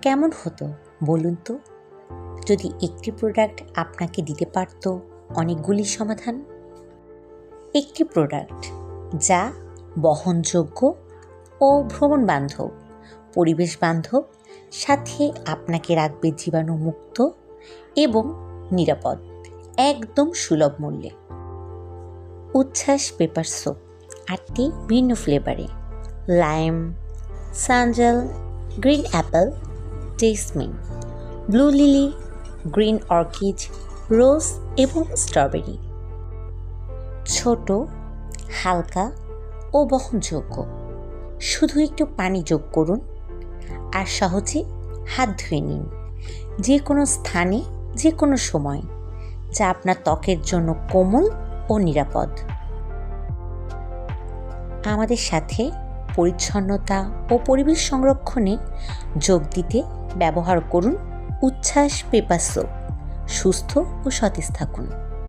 কেমন হতো বলুন তো, যদি একটি প্রোডাক্ট আপনাকে দিতে পারত অনেকগুলি সমাধান? একটি প্রোডাক্ট যা বহনযোগ্য ও ভ্রমণ বান্ধব, পরিবেশ বান্ধব, সাথে আপনাকে রাখবে জীবাণুমুক্ত এবং নিরাপদ, একদম সুলভ মূল্যে। উচ্ছ্বাস পেপার সোপ 8টি ভিন্ন ফ্লেভারে: লাইম, সানজেল, green apple, jasmine, blue lily, green orchid, rose এবং স্ট্রবেরি। ছোট, হালকা ও বহনযোগ্য। শুধু একটু পানি যোগ করুন আর সহজে হাত ধুয়ে নিন, যে কোনো স্থানে, যে কোনো সময়, যা আপনার ত্বকের জন্য কোমল ও নিরাপদ। আমাদের সাথে পরিচ্ছন্নতা ও পরিবেশ সংরক্ষণে যোগ দিতে ব্যবহার করুন উচ্ছ্বাস পেপার সোপ। সুস্থ ও সতেজ থাকুন।